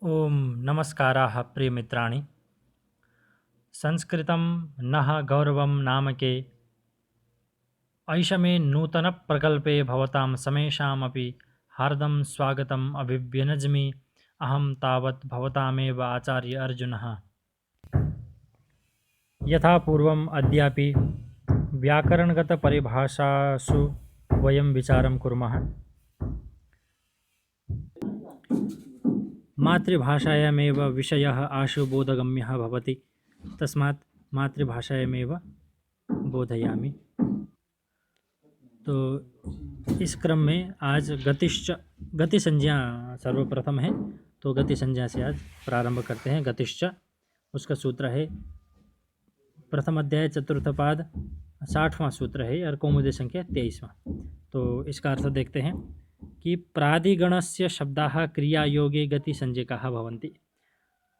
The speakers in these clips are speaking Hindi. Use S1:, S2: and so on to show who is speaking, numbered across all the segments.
S1: ओम नमस्काराः प्रियमित्राणि। संस्कृतं नः गौरवं नामके ऐषमे नूतनप्रकल्पे भवतां समेषामपि हार्दं स्वागतम् अभिव्यनज्मि। अहं तावत् भवतामेव आचार्य अर्जुनः। यथा पूर्वम् अद्यापि व्याकरणगतपरिभाषासु वयं विचारं कुर्मः। मातृभाषायामेव विषयः आशु बोधगम्यः भवति, तस्मात् मातृभाषायामेव बोधयामि। तो इस क्रम में आज गति संज्ञा सर्वप्रथम है, तो गति संज्ञा से आज प्रारंभ करते हैं। गतिश्च उसका सूत्र है प्रथम अध्याय चतुर्थ पाद 60वां सूत्र है और कौमुदी संख्या 23वां। तो इसका अर्थ देखते हैं कि प्रादिगणस्य शब्दाः क्रियायोगे गति संज्ञकाः भवन्ति।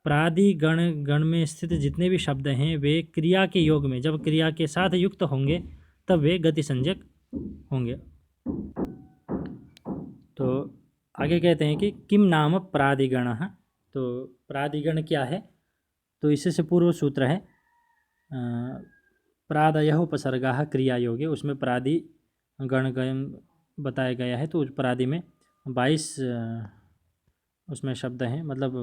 S1: प्रादिगण में स्थित जितने भी शब्द हैं वे क्रिया के योग में, जब क्रिया के साथ युक्त होंगे तब वे गति संज्ञक होंगे। तो आगे कहते हैं कि किम नाम प्रादिगणः। तो प्रादिगण क्या है, तो इससे पूर्व सूत्र है प्रादयः उपसर्गाः क्रियायोगे, उसमें प्रादिगण बताया गया है। तो उस प्रादि में 22 उसमें शब्द हैं, मतलब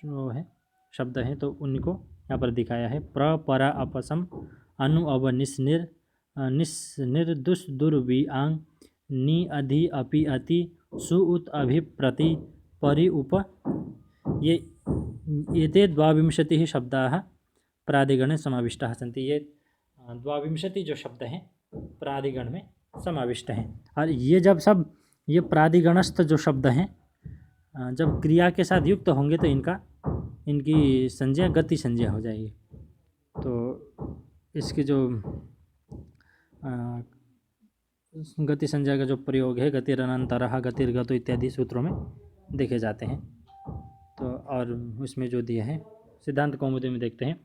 S1: वो है शब्द हैं, तो उनको यहाँ पर दिखाया है। प्र परा अपसम अनु अव निस निर दुस दुर वि आंग नि अधि अपि अति सु उत अभि प्रति परि उप, ये द्वाविंशतिः शब्दाः प्रादिगणे समाविष्टाः सन्ति। ये 22 जो शब्द हैं प्रादिगण में समाविष्ट हैं। और ये प्रादिगणस्थ जो शब्द हैं जब क्रिया के साथ युक्त होंगे तो इनकी संज्ञा गति संज्ञा हो जाएगी। तो इसके जो गति संज्ञा का जो प्रयोग है गतिरनंतरः गतिर्गतो इत्यादि सूत्रों में देखे जाते हैं। तो और उसमें जो दिया है सिद्धांत कौमुदी में देखते हैं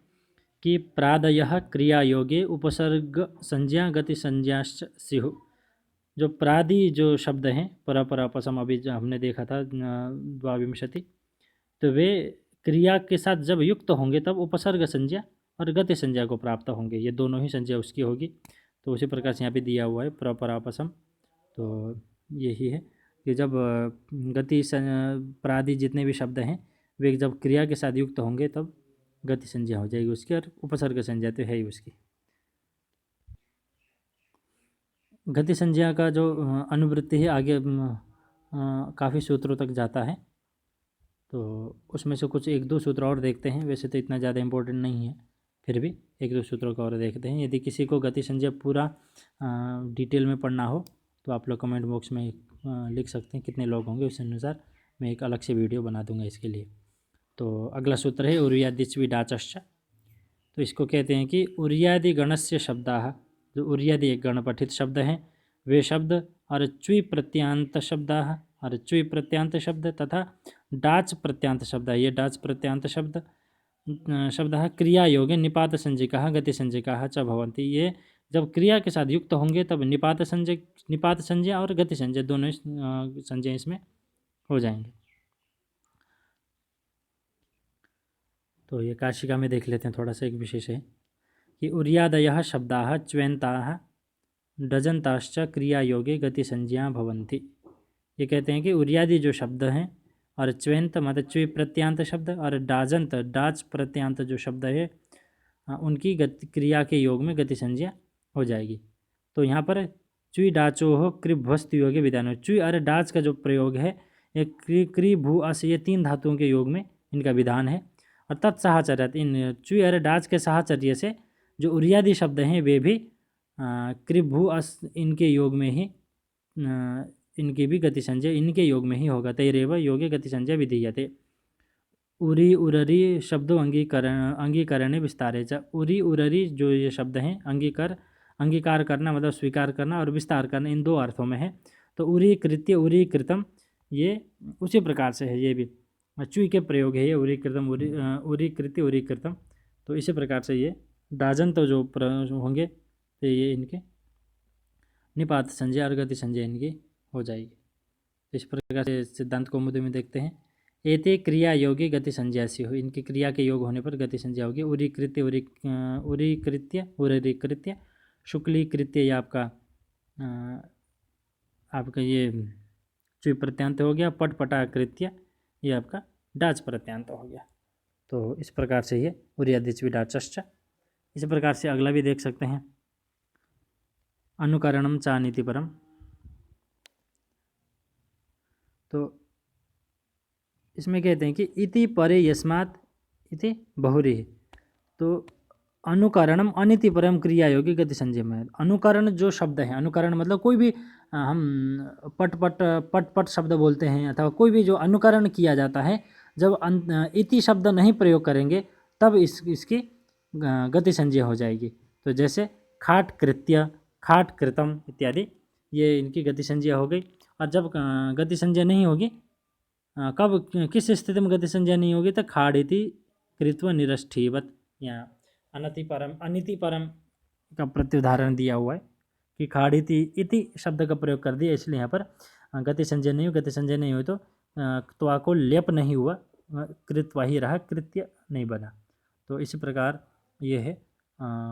S1: कि प्रादयः क्रिया योगे उपसर्ग संज्ञा गति संज्ञाश्च स्युः। जो प्रादि जो शब्द हैं परपरापसम, अभी जो हमने देखा था 22, तो वे क्रिया के साथ जब युक्त होंगे तब उपसर्ग संज्ञा और गति संज्ञा को प्राप्त होंगे। ये दोनों ही संज्ञा उसकी होगी। तो उसी प्रकार से यहाँ पे दिया हुआ है परपरापसम। तो यही है कि जब गति प्रादि जितने भी शब्द हैं वे जब क्रिया के साथ युक्त होंगे तब गति संज्ञा हो जाएगी उसकी, और उपसर्ग संज्ञा तो है ही उसकी। गति संज्ञा का जो अनुवृत्ति है आगे काफ़ी सूत्रों तक जाता है। तो उसमें से कुछ 1-2 सूत्र और देखते हैं। वैसे तो इतना ज़्यादा इम्पोर्टेंट नहीं है, फिर भी 1-2 सूत्रों का और देखते हैं। यदि किसी को गति संज्ञा पूरा डिटेल में पढ़ना हो तो आप लोग कमेंट बॉक्स में लिख सकते हैं कितने लोग होंगे, उस अनुसार मैं एक अलग से वीडियो बना दूंगा इसके लिए। तो अगला सूत्र है उर्यादिच विडाचश्च। तो इसको कहते हैं कि उर्यादि गणस्य शब्दाः, जो उर्यादि एक गण पठित शब्द हैं वे शब्द, और च्वी प्रत्यांत शब्दाः, और च्वी प्रत्यांत शब्द तथा डाच प्रत्यांत शब्द। ये डाच प्रत्यांत शब्दः क्रिया योगे निपात संज्ञकाः गति संज्ञकाः च भवन्ति। ये जब क्रिया के साथ युक्त होंगे तब निपात संज्ञा और गति संज्ञा दोनों संज्ञा इसमें हो जाएंगे। तो ये काशिका में देख लेते हैं थोड़ा सा। एक विशेष है कि उर्यादयः शब्दाः च्वेन्ताः डजन्ताश्च क्रिया योगे गति संज्ञा भवन्ति। ये कहते हैं कि उर्यादि जो शब्द हैं और च्वेंत मतलब च्वी प्रत्यांत शब्द और डाजंत डाच प्रत्यांत जो शब्द है उनकी गति क्रिया के योग में गति संज्ञा हो जाएगी। तो यहाँ पर च्वी डाचोह कृभ्वस्तु योगे विधान। च्वी और डाच का जो प्रयोग है ये क्री भू अस, ये 3 धातुओं के योग में इनका विधान है। और तत्साहचर्य, इन च्वी और डाच के साहचर्य से जो उर्यादि शब्द हैं वे भी कृभू अस इनके योग में ही इनकी भी गति संज्ञा इनके योग में ही होगा। तैरेव योगे गति संज्ञा विधीयते। उरी उररी शब्दों अंगीकरण विस्तारे च। उरी उररी जो ये शब्द हैं अंगीकार करना मतलब स्वीकार करना, और विस्तार करना, इन 2 अर्थों में है। तो उरी कृत्य उरी कृतम ये उसी प्रकार से है, ये भी च्वी के प्रयोग है। ये उरी कृतम उरी कृत्य उरी कृतम, तो इसी प्रकार से ये डाजन तो जो होंगे तो ये इनके निपात संज्ञा और गति संज्ञा इनकी हो जाएगी। इस प्रकार से सिद्धांत कौमुदी में देखते हैं एते क्रिया योगी गति संज्ञा सी हो, इनकी क्रिया के योग होने पर गति संज्ञा होगी। उरीकृत्य उरीकृत्य शुक्लीकृत्य ये आपका ये चुई प्रत्यांत हो गया। पटपटाकृत्य ये आपका डाच प्रत्यांत हो गया। तो इस प्रकार से ये उरियादिच डाचश्च। इसी प्रकार से अगला भी देख सकते हैं, अनुकरणम चा नीति परम। तो इसमें कहते हैं कि इति परे यस्मात् इति बहुरी। तो अनुकरणम अनिति परम क्रिया योगी गति संजय में। अनुकरण जो शब्द है, अनुकरण मतलब कोई भी हम पट पट पट पट शब्द बोलते हैं अथवा कोई भी जो अनुकरण किया जाता है, जब इति शब्द नहीं प्रयोग करेंगे तब इसकी गति संजय हो जाएगी। तो जैसे खाट कृत्य, खाट कृतम इत्यादि, ये इनकी गति संजय हो गई। और जब गति संजय नहीं होगी, कब किस स्थिति में गति संजय नहीं होगी, तो खाड़िति कृत्व निरष्ठीवत, यहाँ अनिति परम का प्रत्युदाहरण दिया हुआ है कि खाड़िति इति शब्द का प्रयोग कर दिया, इसलिए यहाँ पर गति संजय नहीं हुई। गति संजय नहीं हुई तो त्वा को लेप नहीं हुआ, कृत्वा ही रहा, कृत्य नहीं बना। तो इसी प्रकार ये है,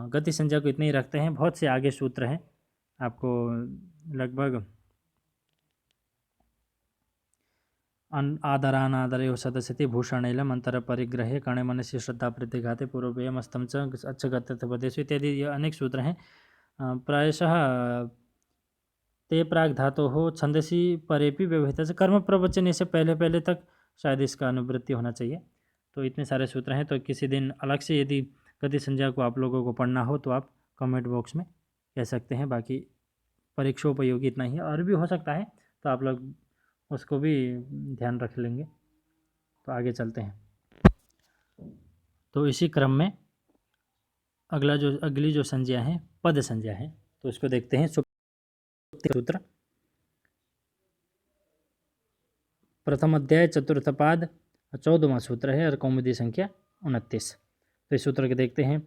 S1: गति संज्ञा को इतने ही रखते हैं। बहुत से आगे सूत्र हैं, आपको लगभग आदरानादरयो सदस्यति भूषणैलम अंतर परिग्रहे कणे मनस्य श्रद्धा प्रतिघाते पूर्वव्ययम अस्तम च अच्छगत्यपदेशु इत्यादि ये अनेक सूत्र हैं। प्रायशः ते प्राग धातु हो छंदसी परेपि व्यवहित से कर्म प्रवचन से पहले तक शायद इसका अनुवृत्ति होना चाहिए। तो इतने सारे सूत्र हैं। तो किसी दिन अलग से यदि गति संज्ञा को आप लोगों को पढ़ना हो तो आप कमेंट बॉक्स में कह सकते हैं। बाकी परीक्षोपयोगी इतना ही, और भी हो सकता है तो आप लोग उसको भी ध्यान रख लेंगे। तो आगे चलते हैं। तो इसी क्रम में अगली जो संज्ञा है पद संज्ञा है, तो इसको देखते हैं। सूत्र प्रथम अध्याय चतुर्थ पाद 14वां सूत्र है और कौमुदी संख्या 29। तो इस सूत्र के देखते हैं।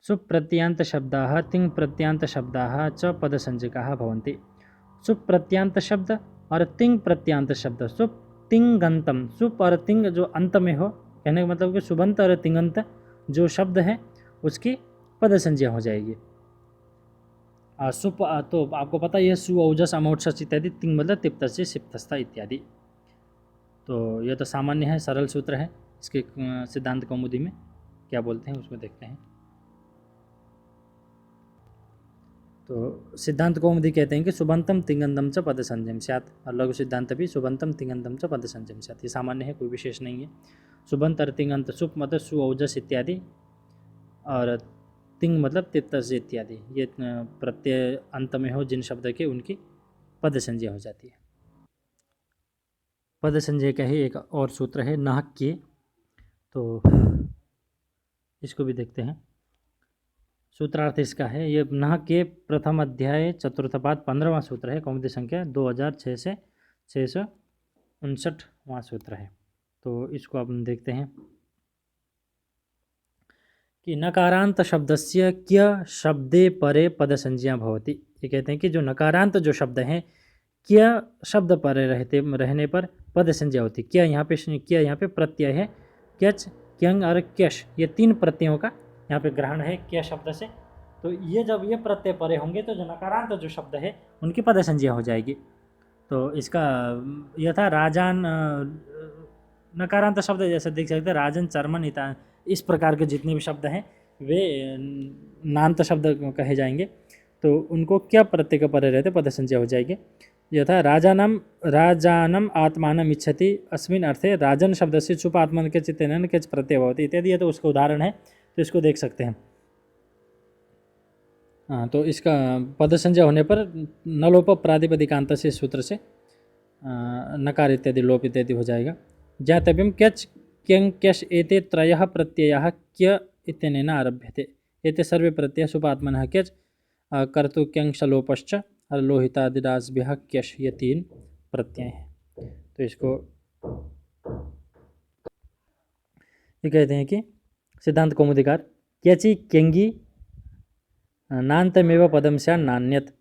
S1: सुप्रत्यांत शब्दाः तिंग प्रत्यांत शब्दाः च पद संज्ञकाः भवन्ति। सुप्रत्यांत शब्द और तिंग प्रत्यांत शब्द, सुप तिंगंतम, सुप और तिंग जो अंत में हो, कहने का मतलब कि सुबंत और तिंगंत जो शब्द है उसकी पद संज्ञा हो जाएगी। सुप तो आपको पता है सु औजस अमौजस इत्यादि, तिंग मतलब तिप्तस्य सिप्तस्था इत्यादि। तो यह तो सामान्य है, सरल सूत्र है। इसके सिद्धांत कौमुदी में क्या बोलते हैं उसमें देखते हैं। तो सिद्धांत कौमुदी कहते हैं कि सुबंतम तिंगंतम च पद संजम स्यात्, और लघु सिद्धांत भी सुबंतम तिंगंतम च पद संजम स्यात्। ये सामान्य है, कोई विशेष नहीं है। सुबंत और तिंगंत, सुप मतलब सु औजस इत्यादि और तिंग मतलब तिप्तस्य इत्यादि, ये प्रत्यय अंत में हो जिन शब्द के, उनकी पद संज्ञा हो जाती है। पद संज्ञा का ही एक और सूत्र है नाहक के, तो इसको भी देखते हैं। सूत्रार्थ इसका है, ये नाहक के प्रथम अध्याय चतुर्थ पाद 15वां सूत्र है, कौमुदी संख्या 2006 से 659वां सूत्र है। तो इसको आप देखते हैं कि नकारांत शब्दस्य क्य शब्दे परे पद संज्ञा भवति। ये कहते हैं कि जो नकारांत जो शब्द हैं, क्य शब्द परे रहने पर पद संज्ञा होती। क्या यहाँ पे प्रत्यय है, क्यच क्यंग और क्यश, ये तीन प्रत्ययों का यहाँ पे ग्रहण है क्य शब्द से। तो ये जब ये प्रत्यय परे होंगे तो जो नकारांत जो शब्द है उनकी पद संज्ञा हो जाएगी। तो इसका यह था राजान, नकारांत शब्द जैसे देख सकते हैं राजन, चर्मन, इता, इस प्रकार के जितने भी शब्द हैं वे नान्त शब्द कहे जाएंगे। तो उनको क्या प्रत्यय के परे रहते पद संज्ञा हो जाएगी। यथा राजानम आत्मानम इच्छति अस्मिन् अर्थे राजन शब्द से चुप आत्मन के चित्तेन केच प्रत्यय भवति इत्यादि। ये तो उसका उदाहरण है, तो इसको देख सकते हैं। हाँ, तो इसका पद संज्ञा होने पर नलोप प्रातिपदिकांत से सूत्र से नकार इत्यादि लोप इत्यादि हो जाएगा। ज्ञातव्यम क्यच क्यं क्यश एते त्रयः प्रत्ययाः क्य इत्यनेन आरभ्यते। एते सर्वे प्रत्यय सुपात्मनः क्यच कर्तु क्यंश लोपश्च और लोहितादिराजभ्यः क्यश, ये तीन प्रत्यय हैं। तो इसको ये कहते हैं कि सिद्धांत कौमुदीकार क्यचि क्यंगी नान्तमेव पदम स्या नान्यत।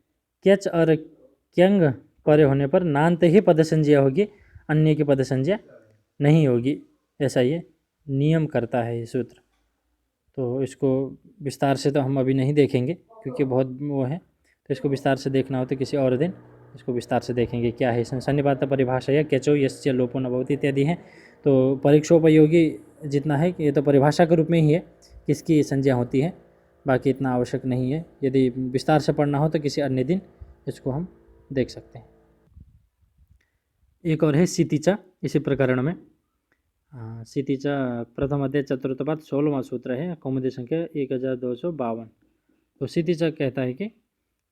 S1: क्यच और क्यंग परे होने पर नान्त ही पद संज्ञा होगी, अन्य की पद संज्ञा नहीं होगी, ऐसा ये नियम करता है ये सूत्र। तो इसको विस्तार से तो हम अभी नहीं देखेंगे क्योंकि बहुत वो है, तो इसको विस्तार से देखना हो तो किसी और दिन इसको विस्तार से देखेंगे क्या है इसमें। सन्निपात परिभाषा या केचो यस्य लोपो न भवति इत्यादि हैं। तो परीक्षोपयोगी जितना है ये तो परिभाषा के रूप में ही है किसकी संज्ञा होती है, बाकी इतना आवश्यक नहीं है। यदि विस्तार से पढ़ना हो तो किसी अन्य दिन इसको हम देख सकते हैं। एक और है सीतिचा इसी प्रकरण में। सीतिचा प्रथम अध्याय चतुर्थ पाद 16वां सूत्र है, कौमुदी संख्या 1252। तो सीतिचा कहता है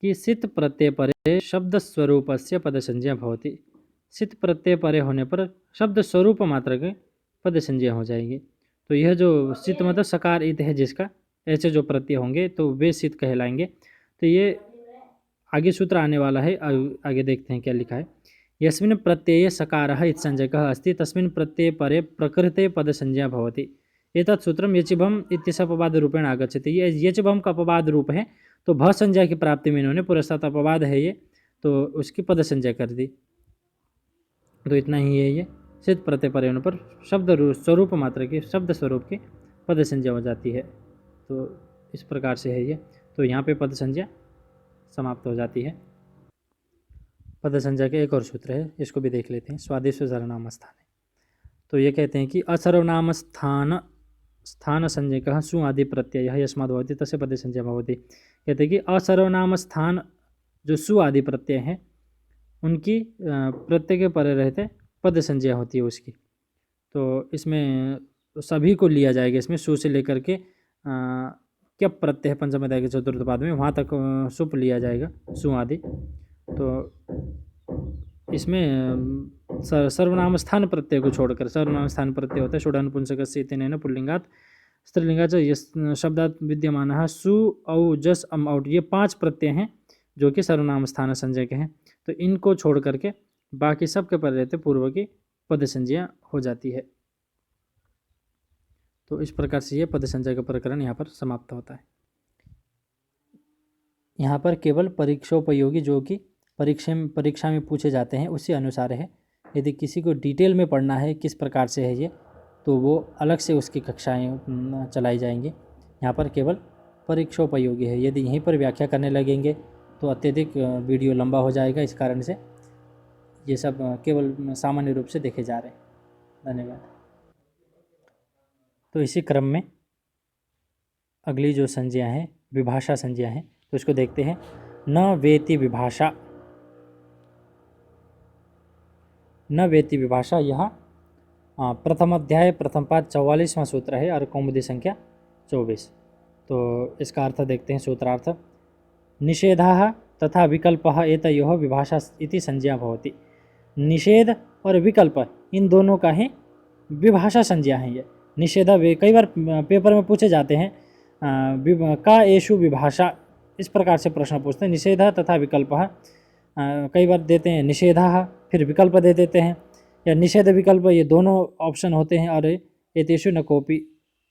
S1: कि सित प्रत्यय परे शब्द स्वरूप से पद संज्ञा भवति। सित प्रत्यय परे होने पर शब्द स्वरूप मात्र के पद संज्ञा हो जाएगी। तो यह जो सित मतलब सकार इत है जिसका, ऐसे जो प्रत्यय होंगे तो वे सित कहलाएंगे। तो ये आगे सूत्र आने वाला है, आगे देखते हैं क्या लिखा है। यस्मिन् प्रत्यये सकारः इति संज्ञकः अस्ति तस्मिन् प्रत्यये परे प्रकृते पदसंज्ञा भवति। एतत् सूत्रम यचिभम इत्यस्य अपवादरूपेण आगच्छति। ये यचिभम का अपवाद रूप है, तो भ संज्ञा की प्राप्ति में इन्होंने पुरस्तात् अपवाद है ये, तो उसकी पद संज्ञा कर दी। तो इतना ही है ये। सिद्ध प्रत्यय परे होने पर शब्द स्वरूप मात्र की, शब्द स्वरूप की पद संज्ञा हो जाती है। तो इस प्रकार से है ये। तो यहाँ पे पद संज्ञा समाप्त हो जाती है। पद संज्ञा के एक और सूत्र है, इसको भी देख लेते हैं। स्वादेश सर्वनाम स्थान है। तो ये कहते हैं कि असर्वनाम स्थान संज्ञकः सु आदि प्रत्यय यस्माद् भवति तस्य पद संज्ञा भवति। कहते हैं कि असर्वनाम स्थान जो सु आदि प्रत्यय हैं उनकी प्रत्यय के परे रहते पद संज्ञा होती है उसकी। तो इसमें सभी को लिया जाएगा, इसमें सु से लेकर के क्या प्रत्यय है पंचम अध्याय के चतुर्थ पाद में वहाँ तक सुप लिया जाएगा, सु आदि। तो इसमें सर्वनाम स्थान प्रत्यय को छोड़कर, सर्वनाम स्थान प्रत्यय होता है षोडनपुंसकस्य इत्यनेन पुल्लिंगात् स्त्रीलिंगात् शब्दात् विद्यमानः सु औ जस अम औट, ये 5 प्रत्यय हैं जो कि सर्वनाम स्थान संज्ञा के हैं। तो इनको छोड़ करके बाकी सब के पर रहते पूर्व की पद संज्ञा हो जाती है। तो इस प्रकार से ये पद संज्ञा का प्रकरण यहाँ पर समाप्त होता है। यहाँ पर केवल परीक्षोपयोगी जो कि परीक्षा में पूछे जाते हैं उसी अनुसार है। यदि किसी को डिटेल में पढ़ना है किस प्रकार से है ये, तो वो अलग से उसकी कक्षाएं चलाई जाएंगी। यहाँ पर केवल परीक्षोपयोगी है। यदि यहीं पर व्याख्या करने लगेंगे तो अत्यधिक वीडियो लंबा हो जाएगा, इस कारण से ये सब केवल सामान्य रूप से देखे जा रहे हैं। धन्यवाद। तो इसी क्रम में अगली जो संज्ञा है विभाषा संज्ञा है, तो इसको देखते हैं। न वेति विभाषा, न वेति विभाषा यह प्रथम अध्याय प्रथम पाद 44वां सूत्र है और कौमुदी संख्या 24। तो इसका अर्थ देखते हैं। सूत्रार्थ निषेधः तथा विकल्पः एतयोः विभाषा इति संज्ञा भवति। निषेध और विकल्प इन दोनों का ही विभाषा संज्ञा है ये। निषेध कई बार पेपर में पूछे जाते हैं का एषु विभाषा, इस प्रकार से प्रश्न पूछते हैं। निषेध तथा विकल्प कई बार देते हैं निषेध फिर विकल्प दे देते हैं, या निषेध विकल्प ये दोनों ऑप्शन होते हैं, और एतेषु न कोपि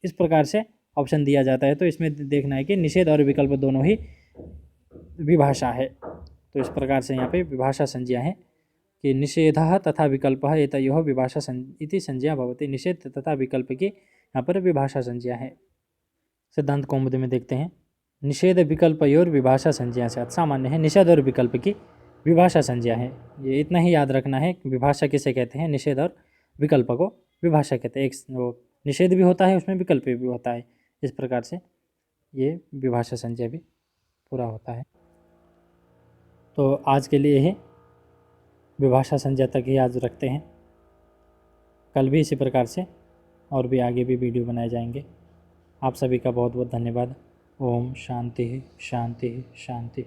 S1: इस प्रकार से ऑप्शन दिया जाता है। तो इसमें देखना है कि निषेध और विकल्प दोनों ही विभाषा है। तो इस प्रकार से यहाँ पे विभाषा संज्ञा है कि निषेधः तथा विकल्पः एतयोः विभाषा इति संज्ञा भवति। निषेध तथा विकल्प की यहाँ पर विभाषा संज्ञा है। सिद्धांत कौमुदी में देखते हैं। निषेध विकल्पयोर विभाषा संज्ञा से सामान्य है, निषेध और विकल्प की विभाषा संज्ञा है। ये इतना ही याद रखना है। विभाषा किसे कहते हैं? निषेध और विकल्प को विभाषा कहते हैं। एक वो निषेध भी होता है, उसमें विकल्प भी होता है। इस प्रकार से ये विभाषा संज्ञा भी पूरा होता है। तो आज के लिए ही विभाषा संज्ञा तक ही याद रखते हैं। कल भी इसी प्रकार से और भी आगे भी वीडियो बनाए जाएंगे। आप सभी का बहुत बहुत धन्यवाद। ओम शांति शांति शांति।